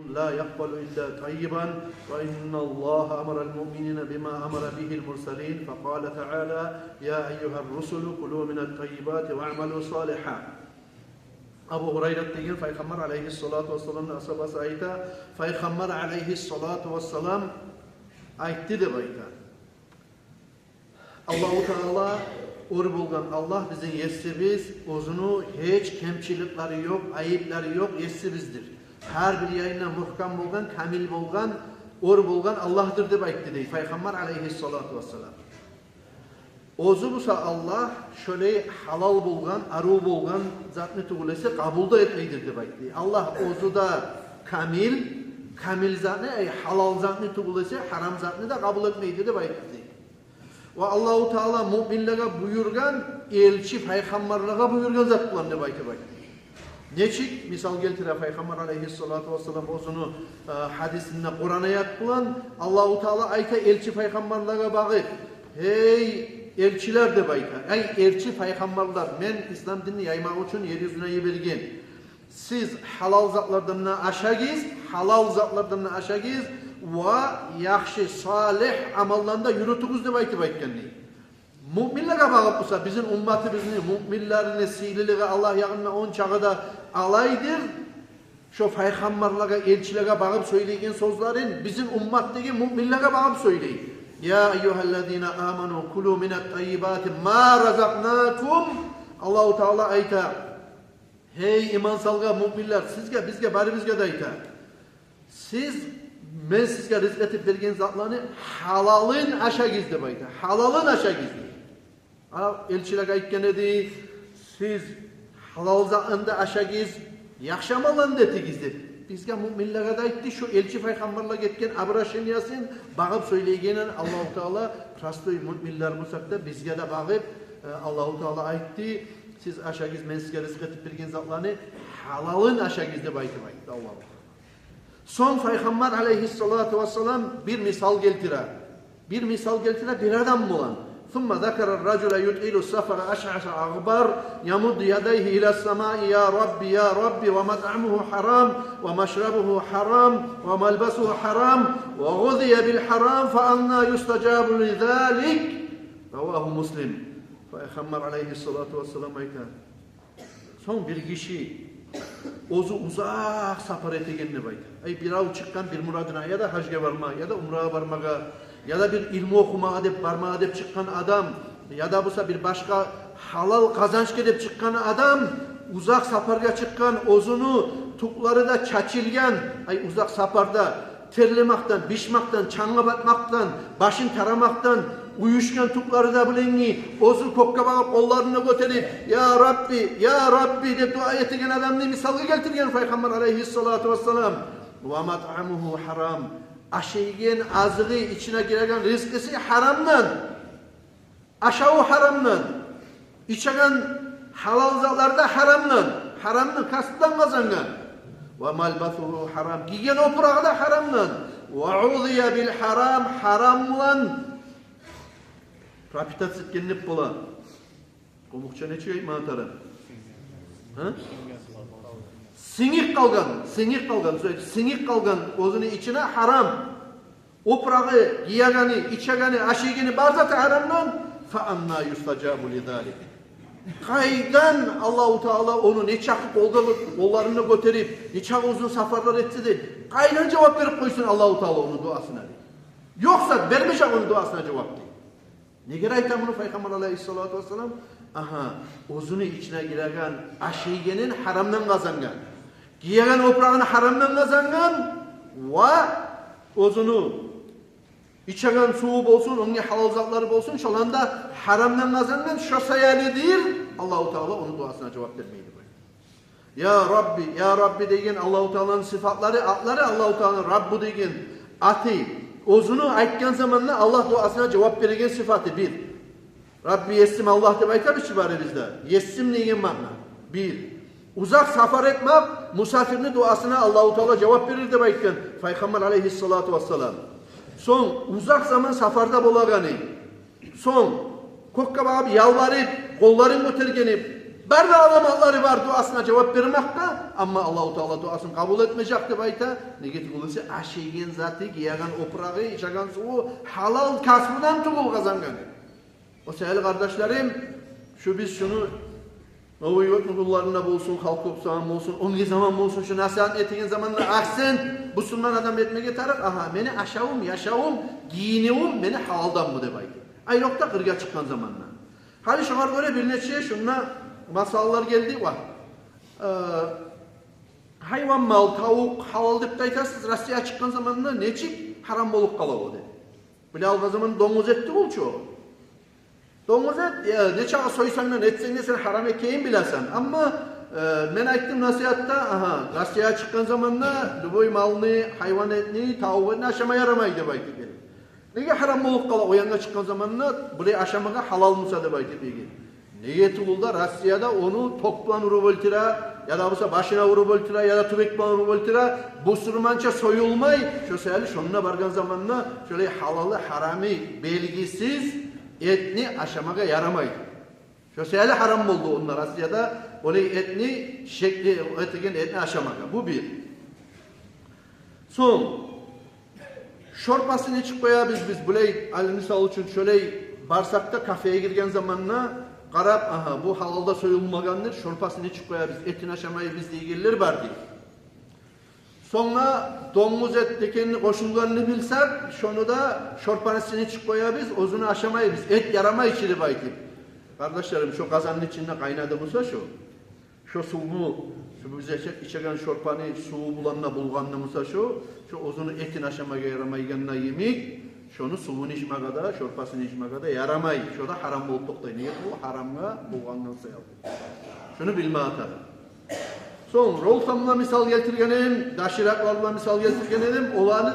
لا يقبل إلا طيبا وإن الله أمر المؤمنين بما أمر به المرسلين فقال تعالى يا أيها الرسل كلوا من الطيبات واعملوا صالحا. Abu Hurayra degan payg'ambar alayhissalatu vassalamning ashabasi ayta, payg'ambar alayhissalatu vassalam aytdi deb aytadi. Alloh taolo o'r bo'lgan Allah bizning yessimiz, o'zini hech kamchiliklari yo'q, ayiblari yo'q yessimizdir. Her bir yayına muhkam bo'lgan, kamil bo'lgan, o'r bo'lgan Allohdir deb aytdi deydi payg'ambar alayhissalatu vassalam. O'zi bo'lsa Allah şöyle halal bo'lgan, aru bo'lgan zatni tug'ilsa qabul da etmaydir deb aytdi. Allah o'zi da kamil zatni, halal zatni tug'ilsa haram zatni da qabul etmaydi deb aytdi. Va Alloh taolo mu'minlarga buyurgan, elchi payg'ambarlarga buyurgan zat bilan deb aytdi. Neçik misal keltire Peygamber aleyhissalatu vesselam o'zini hadisinde Kur'an ayet bilan Allahu Teala ayta elçi peygamberlere bağıp hey elçiler de ayta ey elçi peygamberler men İslam dinini yaymak için yeryüzüne yibergen siz halal zatlardan aşagiz ve yaxshi salih amallarında yürütünüz deb aytgan. Müminlere bağıp olsa bizim ümmetimizni, müminlerini siyliliğe Allah yağınına on çağıda alaydır. Şu peygamberlere, elçilere bağıp söyleyen sözlerin bizim ümmetteki müminlere bağıp söyleyin. Ya eyyühellezine amanu kulu minet tayyibati ma razaknakum. Allah-u Teala ayta. Hey iman salga müminler sizge bizge bari bizge de ayta. Men sizge rızk etip vergen zatlarını halalın aşagiz deb ayta. Halalın aşagiz. Elçiler aytgan edi, siz halal zatında aşagiz, yaxshi amallarni etigiz deb. Bizga mu'minlarga da aytdi, şu elçi peygamberlar ketgan abrasheniyasin bağıp söyleygenen Alloh taolo prostoy mu'minlar bo'lsak da bizga da bağıp Alloh taolo aytdi, siz aşagiz men sizga rizq etib bergan zatlarni halalın aşagiz deb aytib aytdi Alloh. Son peygamber aleyhissalatu vesselam bir misal keltirer. Bir adam bolan. ثم ذكر الرجل يطيل السفر أشعث أغبر يمد يديه إلى السماء يا ربي ومطعمه حرام ومشربه حرام وملبسه حرام وغذي بالحرام فأنا يستجاب لذلك رواه مسلم. Peygamber aleyhissalatu vesselam ayta. Son bir kişi ozu uzak safar etegenini bayta. Bir av çıkkan bir muradına ya da hacca varma ya da umrağa varmaga ya da bir ilmi okumağa deb barmağa deb çıkkan adam ya da bo'lsa bir başka halal kazançga deb çıkkan adam uzak safarga çıkkan ozunu tuqlari da çachilgan uzak safarda terlemaktan, bişmaktan, çanga batmaktan, başın taramaktan uyuşkan tuqlari da bilengi ozu kokka bağıp kollarını göterip ya Rabbi deb dua ettigen adamni misalga keltirgen Peygamber aleyhissalatu vesselam. Ve mat'amuhu haram. Aşeygen azığı içine giren rızkısı haramdan. Aşağı haramdan. İçegen halal zatlarda haramdan. Haramdan kasıttan kazangan. Ve malbasuhu haram. Giyen oprağı da haramdan. Ve uziye bil haram. Haramlan. Rapitat sitkenlip bolan. Komukça ne çıkıyor mantarı? Sinik kalgan özünü içine haram. Oprağı, giyagani, içegani, aşigini barzatı haramdan fa anna yustacabu lidalik. Kaydan Allahu Teala onu ne çakıp kollarını götürüp ne çak uzun safarlar etti de kaydan cevap verip koysun Allahu Teala onun duasına. Yoksa vermeyecek onun duasına cevap değil. Ne gerek bunu Peygamber aleyhissalatu vesselam? Özünü içine giren aşigenin haramdan kazangan. Giyen oprağını haramdan kazangan ve özünü içegen suyu bolsun, onun halal zatları bolsun, şolanda haramdan kazangan şu sayalidir. Allahu Teala onun duasına cevap vermeydi. Ya Rabbi degen Allahu Teala'nın sıfatları, atları Allahu Teala'nın Rabbu degen atı. Özünü aytgan zamanla Allah duasına cevap vergen sıfatı bir. Rabbi yessim Allah deb aytamiz bari bizde. Yessim degen ma'na. Bir. Uzak safar etmek, musafirin duasına Allahu Teala cevap verir deb aytgan Peygamber aleyhissalatu vesselam. Son uzak zaman safarda bolagani. Son kokka bağıp yalvarıp kolların götürgenip Barda alamalları var, duasına cevap vermekte, ama Allah-u Teala duasını kabul etmeyecek de bayta. Nege tuğulursa aşegen zatı, giyagan oprağı, içagan suyu halal kasmından tuğul kazangan. O sevgili kardeşlerim, biz şunu Novoyot nurlarına bolsun, halk topsağın bolsun, ongi zaman bolsun, şu nasihat ettiğin zamanla aksen, bu sunman adam etmeye taraf, aha, beni aşağım, yaşağım, giyinevim, beni halaldan mı de baydı. Ayrokta kırga çıkan zamanla. Hali şoğar göre bir neçe şunla masallar geldi var. Hayvan mal, tavuk, halal deyip daytasız, Rossiya çıkan zamanla neçik haram bolup kalalı dedi. Bile alga zaman domuz etti bol çoğu. Domuz et, neçe soysanla etsen de sen haram ekeyim bilesen. Ama ben ayttim nasihatta, aha, Rossiya çıkan zamanla duboy malını, hayvan etini, tavuk etini aşama yaramaydı baydı gelin. Nege haram bolup kala, o yanına çıkan zamanla buraya aşamaga halal musa de baydı gelin. Niyeti bulda Rossiyada onu toplan vurup öldüre, ya da olsa başına vurup öldüre, ya da tübekman vurup öldüre, bu sürmança soyulmay, şu sayılı şonuna bargan zamanla şöyle halalı harami belgisiz etni aşamaga yaramaydı. Şu sayılı haram oldu onlar Rossiyada, böyle etni şekli, etni aşamaga. Bu bir. Son, şorpasını içip koya biz böyle, misal için şöyle barsakta kafeye girgen zamanla, qarab, aha, bu halalda soyulmagandır, şorpasını içip koya biz, etin aşamayı biz deygiler var deyik. Sonra domuz et dekenini koşullarını bilsek, şunu da şorpasını içip koya biz, ozunu aşamayı biz, et yarama içili baytip. Kardeşlerim, şu kazanın içinde kaynadığımızda şu suyu, bize içegen şorpanı suyu bulanına bulganlığımızda şu ozunu etin aşamaya yaramayganına yemek, şunu suyunu içmeye da, şorpasını içmeye da yaramay. Şurada haram bulup toktay. Niye bu haramga bulgandan sayalım. Şunu bilme atar. Son, roltamla misal geltirgenim, daşiraklarla misal geltirgenim, olanı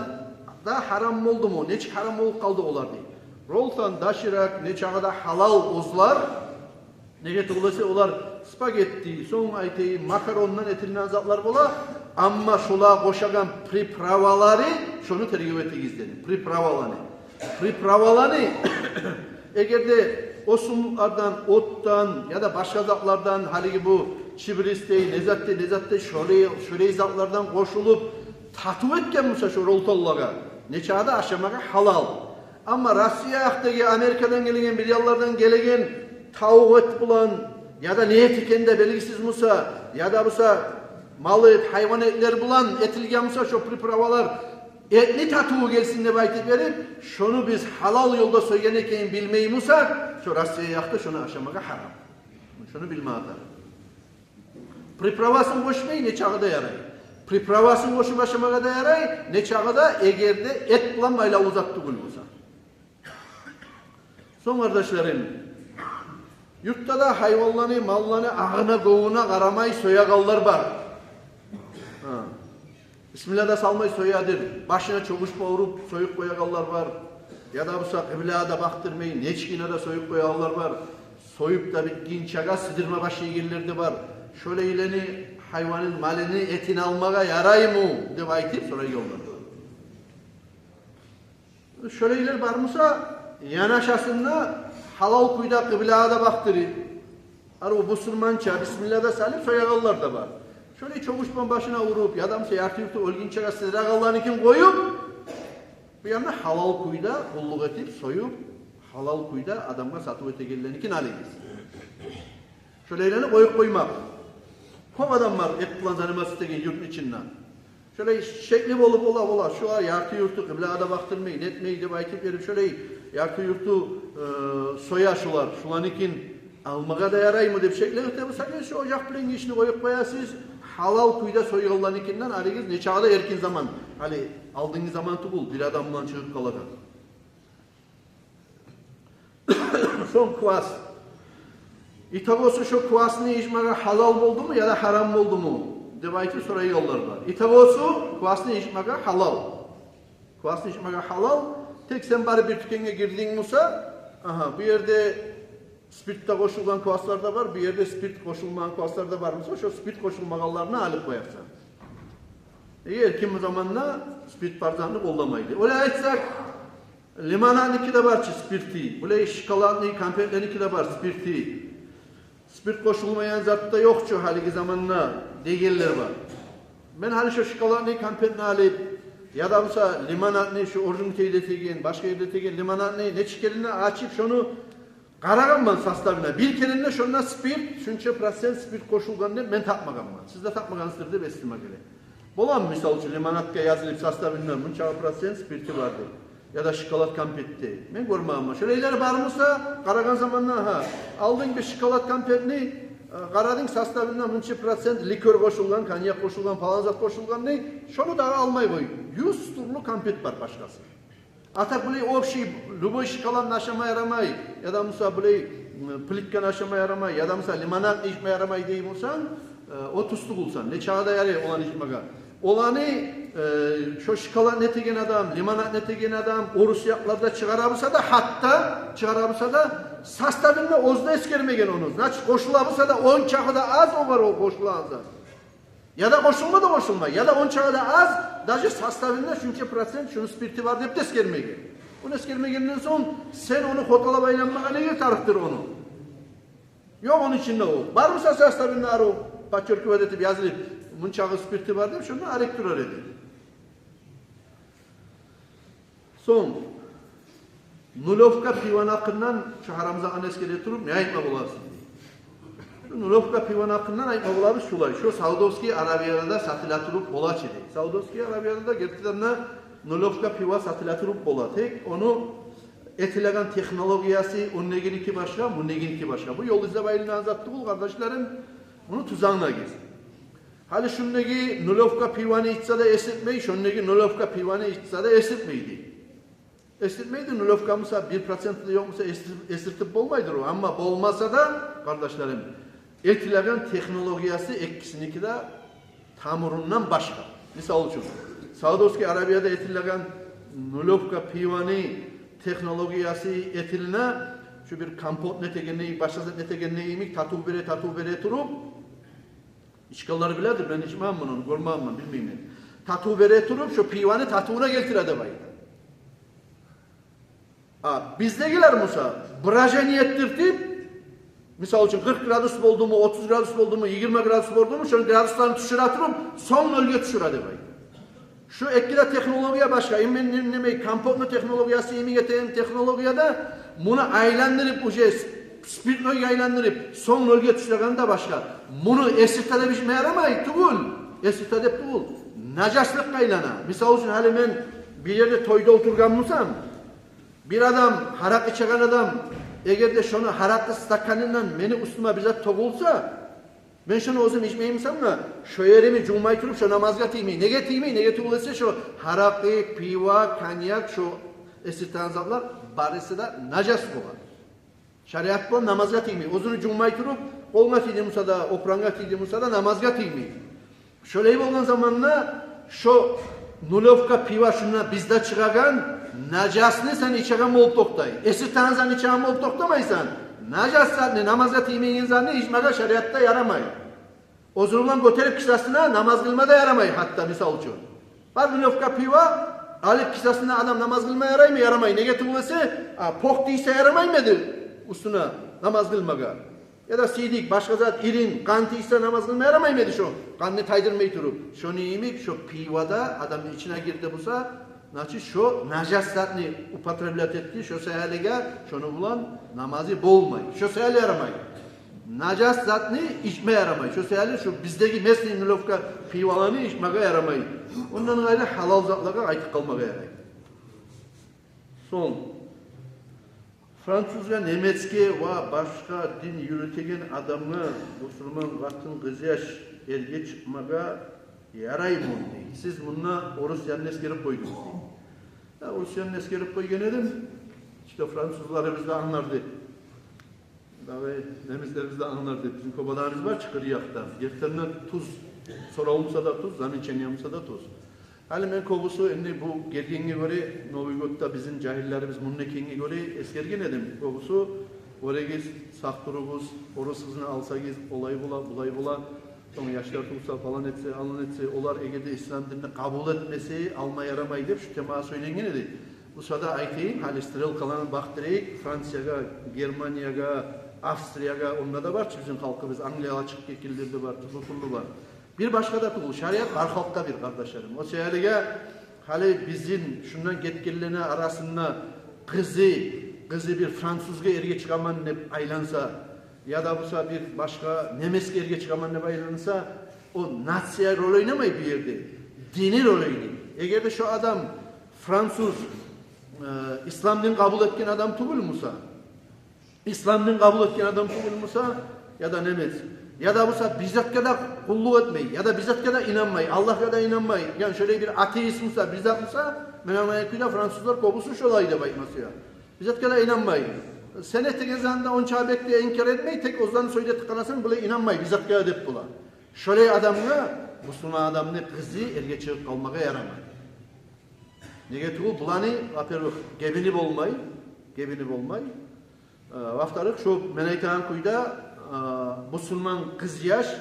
da haram oldu mu? Neçik haram olup kaldı olar değil. Roltan, daşirak, neçağa da halal ozlar, nege tuğlası olar spagetti, son ayteyi, makarondan etilinen zatlar bola, ama şula koşagan pripravaları şunu tergiveti gizledi. Pripravaları eğer de o sumlardan, ottan ya da başka zatlardan haligi bu çibristey, nezatte şöyle zatlardan koşulup tatu etken musa şu roltallaga. Neçada aşamaga halal. Ama Rossiya'daki Amerika'dan gelegen, milyarlardan gelegen tavuk et bulan ya da niyet ikende belgisiz musa ya da busa malı et, hayvan etler bulan etilgen musa şu pripravalar etli tatuğu gelsin de baytıp verip şunu biz halal yolda söygen ekeyin bilmeyi musa şu Rossiya yaktı şunu aşamaga haram. Şunu bilme atar. Pripravasını koşmayı ne çağda yaray. Pripravasını koşup aşamaga da yaray ne çağda egerde et bulan mayla uzattı gül musa. Son kardeşlerim, yurtta da hayvanlarını, mallarını, ağına, goğuna karamay soyagallar var. Bismillah da salmay soyadır. Başına çobuşma vurup soyup koyagallar var. Ya da bu kıblaya da baktırmayın, neçkine de soyup koyagallar var. Soyup da bitkin çaga sıdırma başı gelirler de var. Şöyle ileni hayvanın malını, etini almaya yaray mı? De baytip sonra yollar. Şöyle iler var mısa yanaşasında halal kuyda kıblaya da baktırır. Arı bu sürmança Bismillah da salip soyagallar da var. Şöyle çobuşman başına vurup ya da yartı yurtu ölgünçe sıdragallarını kim koyup bir yana halal kuyda kulluk etip soyup halal kuyda adamga satıp ötegellerini kim alıyız. Şöyle ilanı koyup koymak. Kom adam var et bulan zaniması tegen yurtun içinden. Şöyle şekli olup ola şu an yartı yurtu kıblaya da baktırmayın etmeyi de baytip verip şöyle yartı yurtu soya şulanikin almaga da yaray mı deyip şekli öte bu sakın şu ocak bilen işini koyup koyasınız. Halal kuyda soyulanıkinden arayız ne çağda erkin zaman. Hani aldığınız zaman bul bir adamdan çıkıp kaladan. Son kuvas. İtagosu şu kuvasını içmeye halal oldu mu ya da haram oldu mu? Debaytı sorayı yollarlar. İtagosu kuvasını içmeye halal. Kuvasını içmeye halal. Tek sen bari bir tükenge girdin musa, aha bir yerde spirtte koşulan kuvaslar da var, bir yerde spirt koşulmayan kuvaslar da var mı? Şu spirt koşulmaganlarını alıp koyarsan. Eğer kim zamanla spirt barzanını kollamaydı. Öyle aytsak, limananınki de var spirti, öyle şokoladlı, kampetlerninki de var spirti. spirt koşulmayan zatta yokçu haligi zamanla degenler var. Ben hani şu şokoladni konfetni alıp ya da mesela limonadni şu Urumchi'de tegen, başka yerde tegen limonadni neçikerini açıp şunu qaraganman sastavına. Bir kerinde şuna spirt, şuncha prosent spirt koşulganını ben tapmaganman. Siz de tapmagansızdır deb estirme gerek. Bolam misal üçün limonadga yazılıp sastavında buncha prosent spirti var deb. Ya da şokolad konfetni. Men görmagam. Şöyleyler barmasa qaragan zamandan ha aldın bir şokolad konfetni qarading sastavında buncha prosent likör koşulgan, konyak koşulgan, falan zat koşulgan ne? Şunu da almay koy. 100 turlu konfet var başkası. Atak bulay общий любой şokolad aşama yaramay ya da musa bulay plitkan aşama yaramay ya da musa limonad içme yaramay deyip olsan o tuzlu bulsan ne çağda yarıyor olan içmega. Olanı şu şokolad netegen adam, limonad netegen adam Rusiyaklarda çıgarabilsa da hatta çıgarabilsa da sastavında ozda eskermegen onu. Значит koşulabilsa da 10 çağda az o var o koşulanza. Ya da koşulma da koşulma ya da 10 çağda az даже sastavında şunca prosent şunun spirti var deyip de eskermegen. Onu eskermegenden son sen onu kotalap aylanmaga nege tarıktır onu. Yok onun içinde o. Var mı sastavında ar o paçörkü edip yazılıp bunçağı spirti var deyip şunu arekturar edin. Son Nulovka pivan hakkından şu haramza aneskede turup ne ayıpma bulasın diye. Nulovka pivan hakkından ayıpma bularız şulay. Şu Saudovski Arabiyada satılatırıp ola çedi. Saudovski Arabiyada gerçekten Nulovka piva satılatırıp ola. Tek onu etilegan teknolojiyası onun ki başka, bunun ki başka. Bu yol izle bayılını anlattı bu kardeşlerim. Bunu tuzağına gizli. Hali şundaki Nulovka pivanı içse de esitmeyi, şundaki Nulovka pivanı içse de esitmeydi. Estirmeydi nulovkamısa 1% yoksa estirtip olmaydır o. Ama olmasa da kardeşlerim etilegan teknolojiyası ekkisiniki de tamurundan başka. Misal için Saudovski Arabiyada etilegan nulovka pivanı teknolojiyası etiline şu bir kampot netegenneyi başkası netegenneyi tatu bere turup işgalları biledir. Ben içmem bunu, görmem bunu, bilmeyeyim. Tatu bere turup şu pivanı tatuğuna geltirede baydı. Bizdekiler Musa, braja niyettirtip, misal için 40 gradus oldu mu, 30 gradus oldu mu, 20 gradus oldu mu, şöyle graduslarını tüşüratırıp son bölge tüşürade bay. Şu ekkile teknolojiye başka, kampotlu teknolojiyası yemeğe teknolojiyada bunu aylandırıp, spirtnoyu aylandırıp son bölge tüşüragan da başka. Bunu esirtade bir şey yaramay, tuğul, esirtade tuğul, najaslık kaylana. Misal için hali ben bir yerde toyda oturganmışsam, bir adam, harak içegen adam, eğer de şunu haraklı stakanından beni üstüme bize toğulsa, ben şunu özüm içmeyimsem mi? Şu yerimi cumay turup şu namazga tiymeyi, nege tiymeyi, nege tuğulese şu haraklı, piva, kanyak, şu esirtanzatlar barisi de najas boğar. Şariat bu namazga tiymeyi. Özünü cumay turup, olma tiydiğimse da, opranga tiydiğimse da namazga tiymeyi. Şöyle olan zamanla şu nulovka piva şuna bizde çıkagan, najasını sen içegen bolup toktay. Esirtanzan içegen bolup toktamaysan, najasını namazga tiymeyin zanne içmede şeriatta yaramay. O zulumdan götürüp kişisine namaz kılmada yaramay hatta misal için. Var nulovka piva, alıp kişisine adam namaz kılmaya yaray mı yaramay. Ne getirmesi? Pok değilse yaramay mıdır? Üstüne namaz kılmaga. Ya da sidik, başka zat irin, kan değilse namaz kılmaya yaramay mıdır şu? Kanını taydırmayı turup. Şunu yemek, şu pivada adamın içine girdi busa, znači şu najasatını upotreblять etti, şu seyalige, şunu bulan namazı bolmay. Şu seyali yaramay. Najasatını içme yaramay. Şu seyali şu bizdeki mesleğin nulovka pivalarını içmeye yaramay. Ondan gayrı halal zatlara aytıp kalmaya yaray. Son. Fransızca, Nemetske ve başka din yürütegen adamı Müslüman vaktin kızyaş erge çıkmaya yaray mı deydi. Siz bununla Rusyan'ın eskerip koydunuz deydi. Rusyan'ın eskerip koygen edim. İşte Fransızları bizde anlardı. Nemizler bizde anlardı. Bizim kobalarımız var çıkır yaktan. Gerçekten tuz sorulmuşsa da tuz, zamin çeniyamsa da tuz. Hali men kobusu indi bu gelgenge göre Novi God'da bizim cahillerimiz munnekenge göre eskergen edim. Kobusu oraya sakturubuz, orasızını alsagız olay bulay bula. Sonra yaşlar tutsa falan etse, alın etse, olar Ege'de İslam dinini kabul etmesi, alma yaramayı deyip şu tema söylengen edi. Bu sırada aytayım, hali strel kalanı baktırayık, Fransa'ya, Germanya'ya, Avstriyaga onda da barçı bizim halkımız, Angliyaga çıkıp gekildirdi barçı, bu var. Bir başka da tugul, şariat var halkta bir kardeşlerim. O seyalige hali bizim şundan getkillerine arasında kızı bir Fransızga erge çıkaman ne aylansa ya da bu bir başka Nemeske erge çıkaman ne aylansa o natsiya rol oynamay bir yerde. Dini rol oynayır. Eğer de şu adam Fransız İslam'dan kabul etken adam tugul musa? İslam'dan kabul etken adam tugul musa ya da Nemes ya da bu bizzat da kulluk etmeyi ya da bizzat da inanmayı, Allah'a da inanmayı. Yani şöyle bir ateist musa, bizzat musa menamaya Fransızlar kobusu şolaydı bayması ya. Bizzat da inanmayı. Sen ettiğin zaman on çabekliğe inkar etmeyi tek o zaman söyledik kanasan bile inanmayı bizzat da edip bula. Şöyle adamla Müslüman adamını kızı erge çıkıp kalmaya yaramay. Nege tuğu bulanı gebinip olmay. Vaftarık şu meneytan kuyda Müslüman kız yaş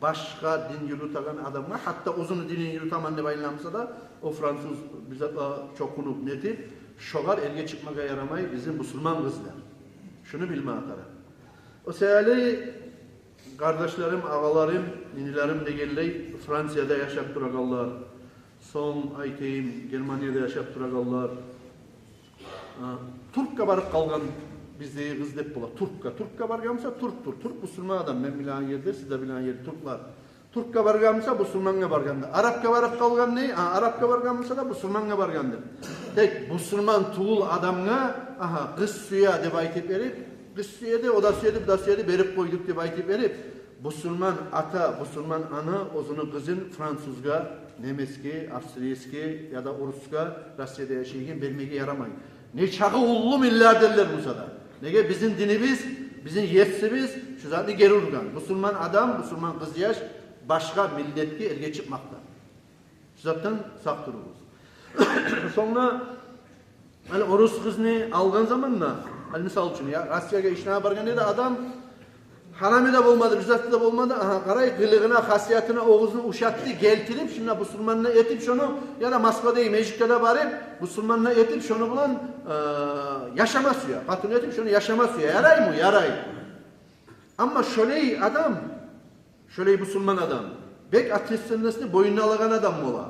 başka din yürüten adamlar hatta uzun dinin yürütemen ne baylanmasa da o Fransız bize çok kunup netip şogar erge çıkmaya yaramay bizim Müslüman kızlar. Şunu bilme akara. O sebeple kardeşlerim, ağalarım, ninilerim de geldi Fransa'da yaşap duragallar. Son aytayım Germanya'da yaşap duragallar. Türk'e barıp kalgan bizde kız dep bola. Türk'e bargamsa Türk Müslüman adam. Ben bilen yerde, siz de bilen yerde Türkler. Türk'e bargamsa Müslüman'a bargandır. Arap'ka barıp kalgan ne? Arap'ka bargamsa da Müslüman'a bargandır. Tek Müslüman tuğul adamına kız suya dep aytıp verip, kız suya de o da suya de berip koyduk dep aytıp verip, Müslüman ata, Müslüman ana ozunu kızın Fransızga, Nemeske, Avstriyeske ya da Rusga, Rusya'da yaşayın vermeye yaramayın. Ne çağı ullu milyarderler Musa'da. Nege bizim dinimiz, bizim yetsimiz şu zaten geri urgan. Müslüman adam, Müslüman kız yaş başka milletki erge çıkmakta. Şu zaten sak durumuz. Sonra hani o Rus kızını algan zamanla hani misal için ya Rusya'ya işine bargan edi adam harami de olmadı, rızatı da olmadı. Karay kılığına, hasiyatına, oğuzunu uşattı, geltirip şuna Müslümanla etip şunu ya da Moskva'da, Mecik'te barıp Müslümanla etip şunu bulan yaşama suya. Katını etip şunu yaşama suya. Yaray mı? Yaray. Ama şöyle adam, şöyle Müslüman adam, bek ateşlenmesini boynuna alagan adam mı ola?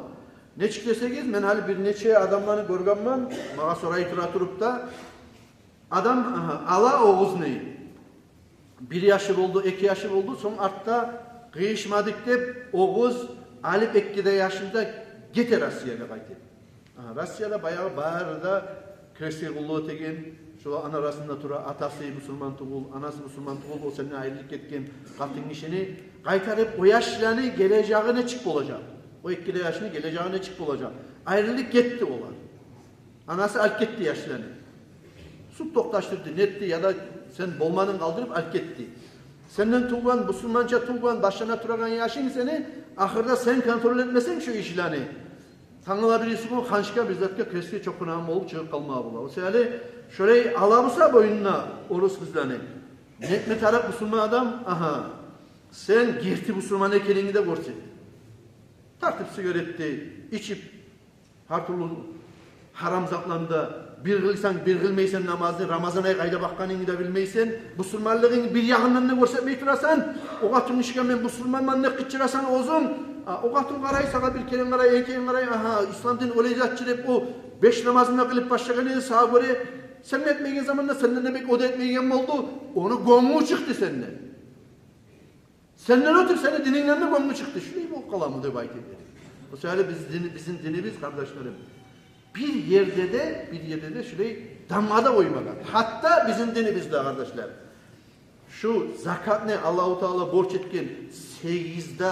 Ne çıkıyorsa men hali bir neçe adamlarını görganman, bana sorayı turup da adam ala oğuz neyi? 1 yaşı oldu, 2 yaşı oldu. Son artta kıyışmadık deyip Oğuz Alip 2'de yaşında getir Rusya'ya kaytıp. Rusya'da bayağı bağırda Kresti kulluğu tegen, şu ana arasında tura atası Müslüman tuğul, anası Müslüman tuğul, o seninle ayrılık etken katın işini kaytarıp o yaşlarını geleceğine çık olacak. O 2'de yaşını geleceğine çık olacak. Ayrılık gitti olar. Anası alp gitti yaşlarını. Su toktaştırdı, netti ya da sen bolmanın kaldırıp alp gitti. Senden tuğulan, Müslümanca tuğulan, başlarına turagan yaşın seni, ahırda sen kontrol etmesen şu işlerini. Tanılabilirsin o hanşka bizatke Kresti çok önemli olup çıkıp kalmaya bula. O sebeple şöyle alabusa boynuna Orus kızlarını. Ne taraf Müslüman adam? Sen girti Müslüman ekelini de görsen. Tartıp sigara etti, içip her türlü haram zatlarında bir kılsan, bir kılmaysan namazını, Ramazan ayı kayda bakkanını da bilmeysen, Müslümanlığın bir yakından ne görsetmeyi turasan, o katın işken ben Müslümanman ne kıçırasan ozun, o katın karayı sana bir kere karayı, iki kere karayı, İslam din oleyzatçı deyip o 5 namazını kılıp başlayan sağa göre, sen ne etmeyen zamanla senden demek o da etmeyen oldu, onu gomu çıktı senden. Senden ötürü senin dininden de gomu çıktı. Şurayı bu kalamı da bayt edelim. O sebeple bizim dinimiz kardeşlerim. Bir yerde de şurayı damada koymadan. Hatta bizim dinimizde kardeşler. Şu zakat ne Allah-u Teala borç etken 8'de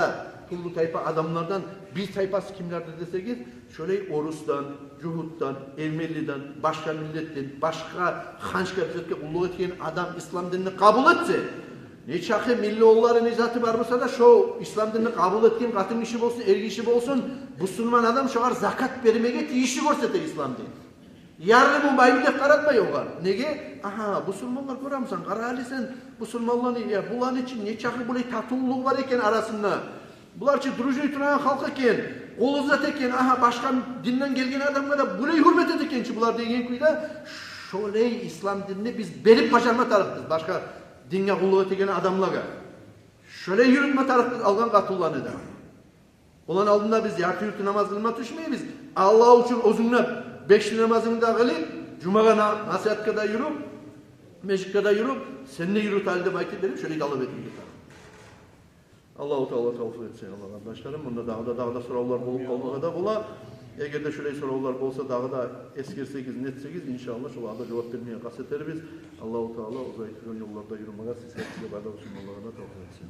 türlü tayfa adamlardan bir tayfası kimlerdir desek şöyle Orus'tan, Cuhut'tan, Ermeni'den, başka milletten, başka hanşka bizetke kulluk etken adam İslam dinini kabul etse ne çakı milli oğulları nizatı var olsa da şu İslam dinini kabul etken katın işi olsun, ergi işi olsun Müslüman adam şu var zakat vermeye tiyişi görsete İslam din. Yarın bu baybide karatmayı var. Nege? Müslümanlar göremsen, karali sen Müslümanlar ya bulan için ne çakı böyle tatımlılık var iken arasında. Bular için durucu turan halk iken, kol uzat iken, başka dinden gelgen adamlara da burayı hürmet ediken bular degen kuyda şöyle İslam dinini biz berip başarma tarafız. Başka dinge kulluk ettiğin adamlara. Şöyle yürütme tarafı algan katıllan eder. Olan aldığında biz yartı yurtu namaz kılma düşmeyiz. Allah için özünle 5 namazını da kılıp, Cuma'ya nasihat kadar yürüp, meşik kadar yürüp, seninle yürüt halde bayit edelim, şöyle dalıp edin. Allah-u Teala tavsiye etsin Allah kardeşlerim. Bunda dağda sorular bulup kalmaya da bula. Eğer de şöyle sorular olsa dağda eskirseniz, netseniz inşallah şu anda cevap vermeye kastetleri biz. Allah-u Teala uzaytıran yollarda yürümeye size bada olsun Allah'ına tavsiye etsin.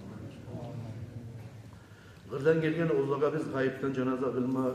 Gırdan gelgen oğuzlara biz gayipten cenaze kılma